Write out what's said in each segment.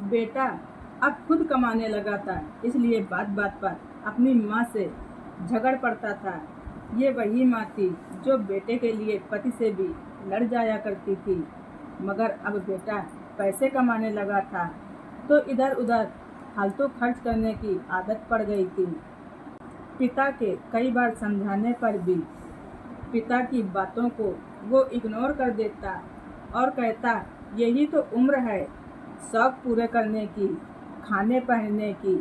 बेटा अब खुद कमाने लगा था, इसलिए बात बात पर अपनी माँ से झगड़ पड़ता था। ये वही माँ थी जो बेटे के लिए पति से भी लड़ जाया करती थी। मगर अब बेटा पैसे कमाने लगा था तो इधर उधर फालतू खर्च करने की आदत पड़ गई थी। पिता के कई बार समझाने पर भी पिता की बातों को वो इग्नोर कर देता और कहता, यही तो उम्र है शौक पूरे करने की, खाने पहनने की।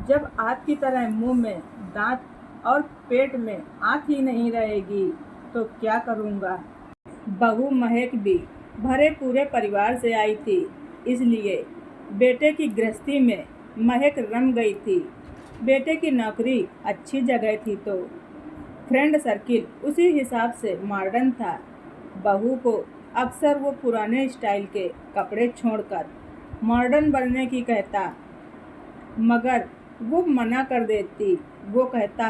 जब आपकी तरह मुंह में दांत और पेट में आँख ही नहीं रहेगी तो क्या करूँगा। बहू महक भी भरे पूरे परिवार से आई थी, इसलिए बेटे की गृहस्थी में महक रम गई थी। बेटे की नौकरी अच्छी जगह थी तो फ्रेंड सर्किल उसी हिसाब से मॉडर्न था। बहू को अक्सर वो पुराने स्टाइल के कपड़े छोड़कर मॉडर्न बनने की कहता, मगर वो मना कर देती। वो कहता,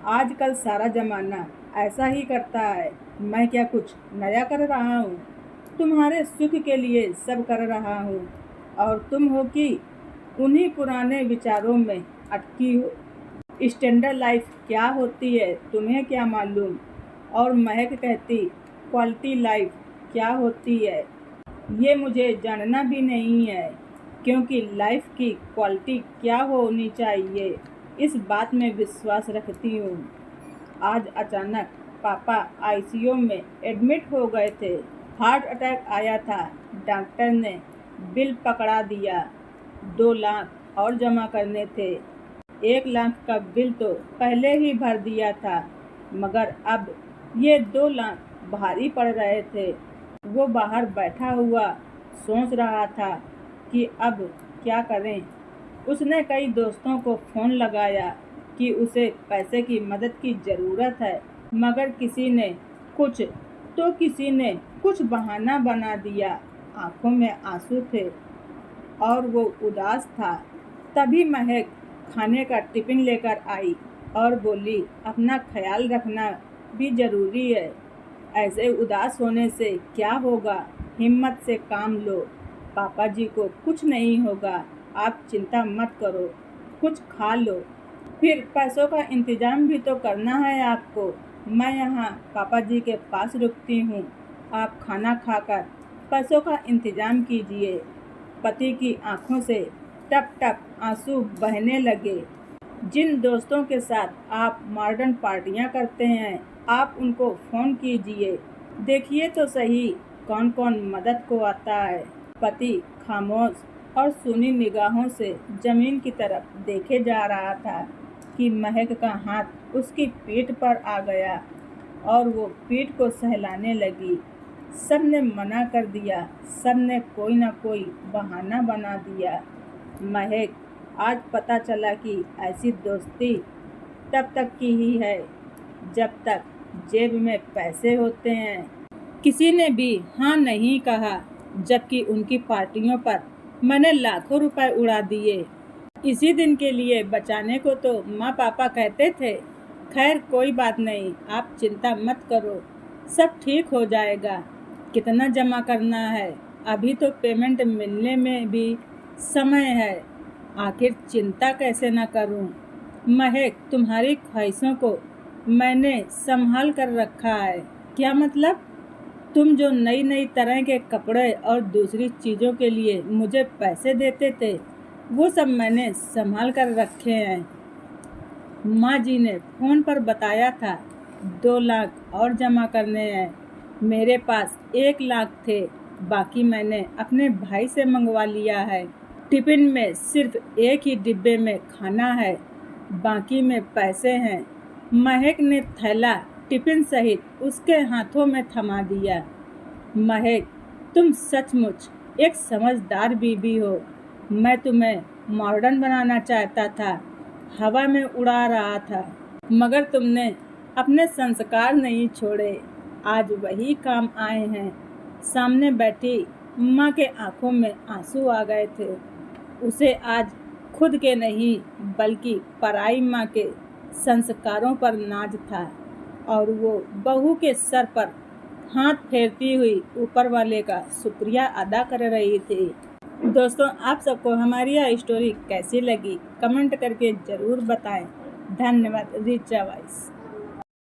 आजकल सारा जमाना ऐसा ही करता है, मैं क्या कुछ नया कर रहा हूँ। तुम्हारे सुख के लिए सब कर रहा हूँ और तुम हो कि उन्हीं पुराने विचारों में अटकी हो। स्टैंडर्ड लाइफ क्या होती है तुम्हें क्या मालूम। और महक कहती, क्वालिटी लाइफ क्या होती है ये मुझे जानना भी नहीं है, क्योंकि लाइफ की क्वालिटी क्या होनी चाहिए इस बात में विश्वास रखती हूँ। आज अचानक पापा आईसीयू में एडमिट हो गए थे। हार्ट अटैक आया था। डॉक्टर ने बिल पकड़ा दिया। 2 लाख और जमा करने थे। 1 लाख का बिल तो पहले ही भर दिया था, मगर अब ये 2 लाख भारी पड़ रहे थे। वो बाहर बैठा हुआ सोच रहा था कि अब क्या करें। उसने कई दोस्तों को फ़ोन लगाया कि उसे पैसे की मदद की ज़रूरत है, मगर किसी ने कुछ तो किसी ने कुछ बहाना बना दिया। आंखों में आंसू थे और वो उदास था। तभी महक खाने का टिफिन लेकर आई और बोली, अपना ख्याल रखना भी ज़रूरी है। ऐसे उदास होने से क्या होगा, हिम्मत से काम लो। पापा जी को कुछ नहीं होगा, आप चिंता मत करो, कुछ खा लो। फिर पैसों का इंतज़ाम भी तो करना है आपको। मैं यहाँ पापा जी के पास रुकती हूँ, आप खाना खाकर पैसों का इंतज़ाम कीजिए। पति की आंखों से टप टप आंसू बहने लगे। जिन दोस्तों के साथ आप मॉडर्न पार्टियां करते हैं, आप उनको फ़ोन कीजिए, देखिए तो सही कौन कौन मदद को आता है। पति खामोश और सूनी निगाहों से जमीन की तरफ देखे जा रहा था कि महक का हाथ उसकी पीठ पर आ गया और वो पीठ को सहलाने लगी। सब ने मना कर दिया, सब ने कोई ना कोई बहाना बना दिया। महक, आज पता चला कि ऐसी दोस्ती तब तक की ही है जब तक जेब में पैसे होते हैं। किसी ने भी हाँ नहीं कहा, जबकि उनकी पार्टियों पर मैंने लाखों रुपए उड़ा दिए। इसी दिन के लिए बचाने को तो माँ पापा कहते थे। खैर कोई बात नहीं, आप चिंता मत करो, सब ठीक हो जाएगा। कितना जमा करना है, अभी तो पेमेंट मिलने में भी समय है। आखिर चिंता कैसे न करूं। महक, तुम्हारी ख्वाहिशों को मैंने संभाल कर रखा है। क्या मतलब? तुम जो नई नई तरह के कपड़े और दूसरी चीज़ों के लिए मुझे पैसे देते थे, वो सब मैंने संभाल कर रखे हैं। माँ जी ने फ़ोन पर बताया था 2 लाख और जमा करने हैं। मेरे पास 1 लाख थे, बाकी मैंने अपने भाई से मंगवा लिया है। टिफ़िन में सिर्फ एक ही डिब्बे में खाना है, बाकी में पैसे हैं। महक ने थैला टिफ़िन सहित उसके हाथों में थमा दिया। महक, तुम सचमुच एक समझदार बीवी हो। मैं तुम्हें मॉडर्न बनाना चाहता था, हवा में उड़ा रहा था, मगर तुमने अपने संस्कार नहीं छोड़े। आज वही काम आए हैं। सामने बैठी माँ के आंखों में आंसू आ गए थे। उसे आज खुद के नहीं बल्कि पराई माँ के संस्कारों पर नाज था और वो बहू के सर पर हाथ फेरती हुई ऊपर वाले का शुक्रिया अदा कर रही थी। दोस्तों, आप सबको हमारी यह स्टोरी कैसी लगी कमेंट करके ज़रूर बताएं। धन्यवाद। रिचा वॉइस।